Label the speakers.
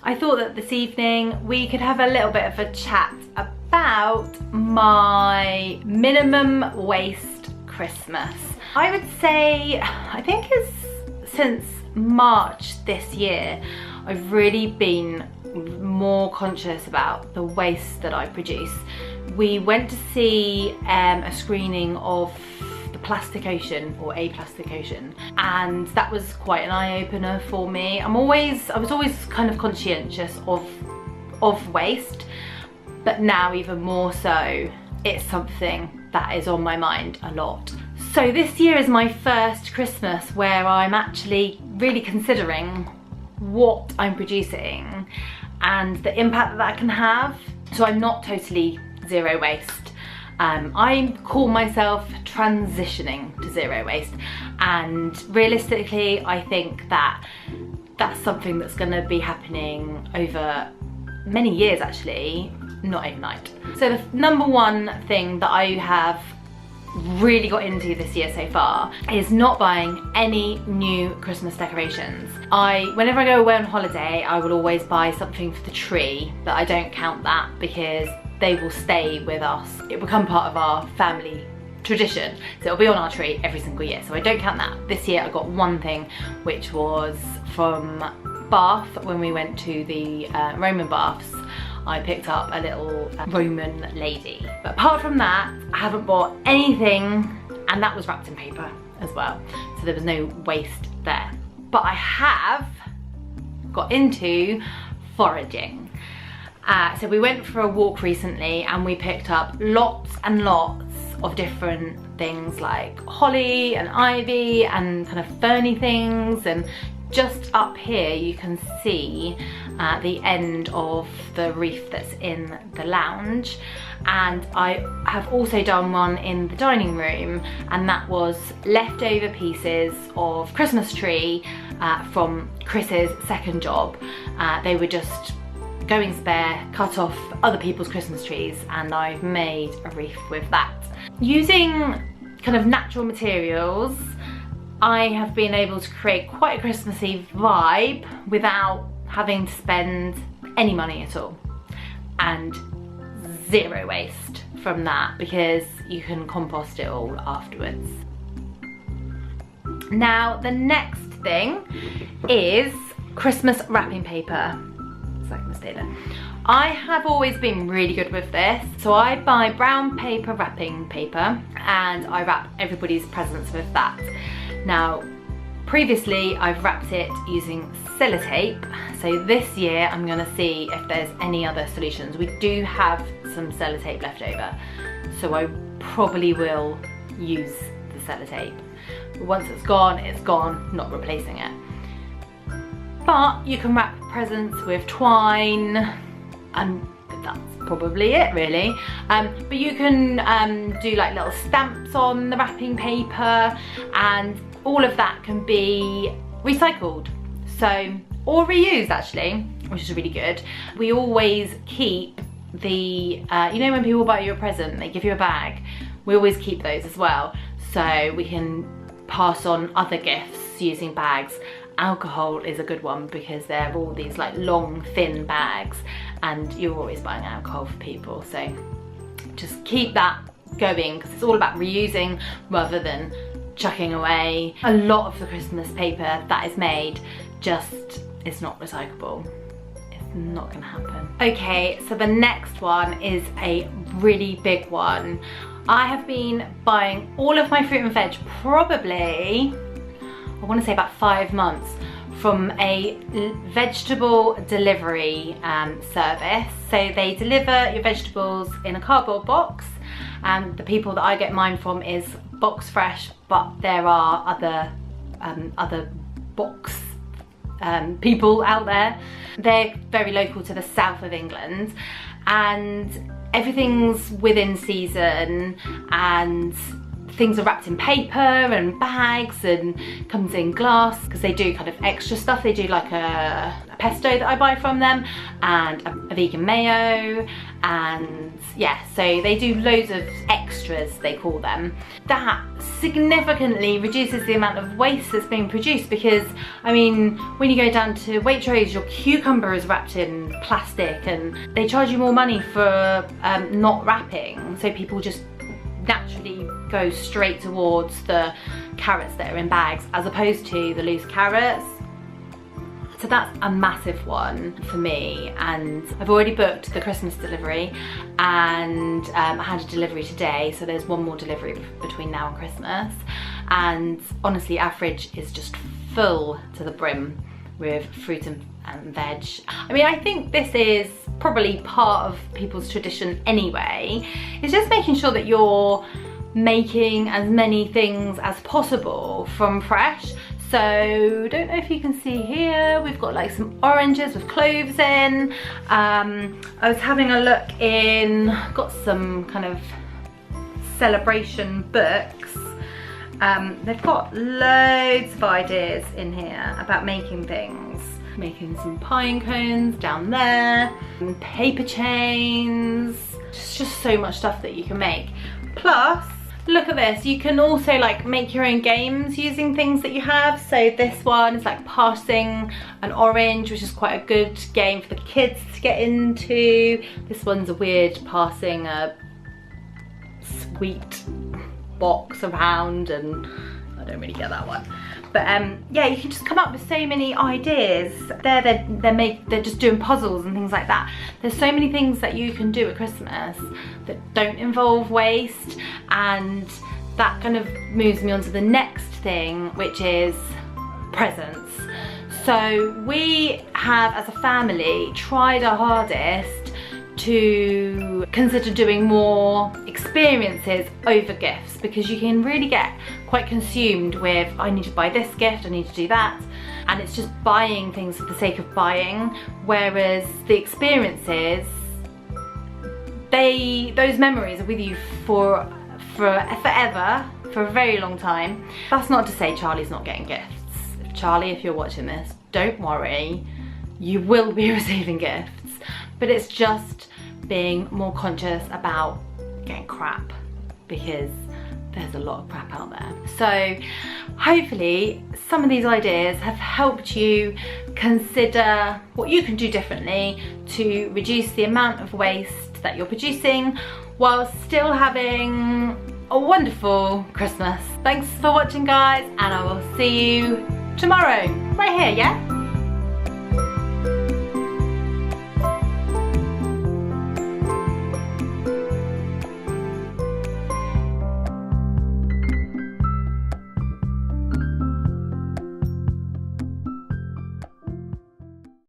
Speaker 1: I thought that this evening we could have a little bit of a chat about my minimum waste Christmas. I would say, I think it's since March this year, I've really been more conscious about the waste that I produce. We went to see a screening of The Plastic Ocean, or A Plastic Ocean, and that was quite an eye-opener for me. I was always kind of conscientious of waste, but now even more so, it's something that is on my mind a lot. So this year is my first Christmas where I'm actually really considering what I'm producing and the impact that can have. So I'm not totally zero waste. I call myself transitioning to zero waste, and realistically I think that that's something that's going to be happening over many years actually, not overnight. So the number one thing that I have really got into this year so far is not buying any new Christmas decorations. Whenever I go away on holiday, I will always buy something for the tree, but I don't count that because they will stay with us. It will become part of our family tradition, so it'll be on our tree every single year, so I don't count that. This year I got one thing, which was from Bath. When we went to the Roman baths, I picked up a little Roman lady. But apart from that, I haven't bought anything, and that was wrapped in paper as well, so there was no waste there. But I have got into foraging. So we went for a walk recently and we picked up lots and lots of different things like holly and ivy and kind of ferny things, and just up here you can see the end of the wreath that's in the lounge. And I have also done one in the dining room, and that was leftover pieces of Christmas tree from Chris's second job. They were just going spare, cut off other people's Christmas trees, and I've made a wreath with that. Using kind of natural materials, I have been able to create quite a Christmassy vibe without having to spend any money at all, and zero waste from that because you can compost it all afterwards. Now the next thing is Christmas wrapping paper. I have always been really good with this, so I buy brown paper wrapping paper and I wrap everybody's presents with that. Now previously I've wrapped it using sellotape, so this year I'm going to see if there's any other solutions. We do have some sellotape left over, so I probably will use the sellotape. But once it's gone, not replacing it. But you can wrap presents with twine, and that's probably it really. But you can do like little stamps on the wrapping paper, and all of that can be recycled, or reused actually, which is really good. We always keep the, you know when people buy you a present, they give you a bag, we always keep those as well, so we can pass on other gifts using bags. Alcohol is a good one because they're all these like long thin bags, and you're always buying alcohol for people, so just keep that going because it's all about reusing rather than chucking away. A lot of the Christmas paper that is made just is not recyclable. It's not gonna happen. Okay, so the next one is a really big one. I have been buying all of my fruit and veg probably, I want to say about 5 months, from a vegetable delivery service. So they deliver your vegetables in a cardboard box, and the people that I get mine from is Box Fresh, but there are other box people out there. They're very local to the south of England, and everything's within season, and things are wrapped in paper and bags and comes in glass, because they do kind of extra stuff. They do like a pesto that I buy from them, and a vegan mayo, and yeah, so they do loads of extras, they call them. That significantly reduces the amount of waste that's being produced, because I mean, when you go down to Waitrose, your cucumber is wrapped in plastic and they charge you more money for not wrapping, so people just naturally go straight towards the carrots that are in bags as opposed to the loose carrots. So that's a massive one for me, and I've already booked the Christmas delivery, and I had a delivery today, so there's one more delivery between now and Christmas. And honestly, our fridge is just full to the brim with fruit and veg. I mean, I think this is probably part of people's tradition anyway. It's just making sure that you're making as many things as possible from fresh. So don't know if you can see here, we've got like some oranges with cloves in. I was having a look in, got some kind of celebration books. They've got loads of ideas in here about making things. Making some pine cones down there, and paper chains. Just so much stuff that you can make. Plus, look at this, you can also like make your own games using things that you have. So this one is like passing an orange, which is quite a good game for the kids to get into. This one's a weird passing a sweet box around, and I don't really get that one. But yeah, you can just come up with so many ideas. They're just doing puzzles and things like that. There's so many things that you can do at Christmas that don't involve waste, and that kind of moves me on to the next thing, which is presents. So we have, as a family, tried our hardest to consider doing more experiences over gifts, because you can really get quite consumed with, I need to buy this gift, I need to do that, and it's just buying things for the sake of buying. Whereas the experiences, those memories are with you for forever, for a very long time. That's not to say Charlie's not getting gifts. Charlie, if you're watching this, don't worry, you will be receiving gifts. But it's just being more conscious about getting crap, because there's a lot of crap out there. So hopefully some of these ideas have helped you consider what you can do differently to reduce the amount of waste that you're producing while still having a wonderful Christmas. Thanks for watching, guys, and I will see you tomorrow right here, yeah?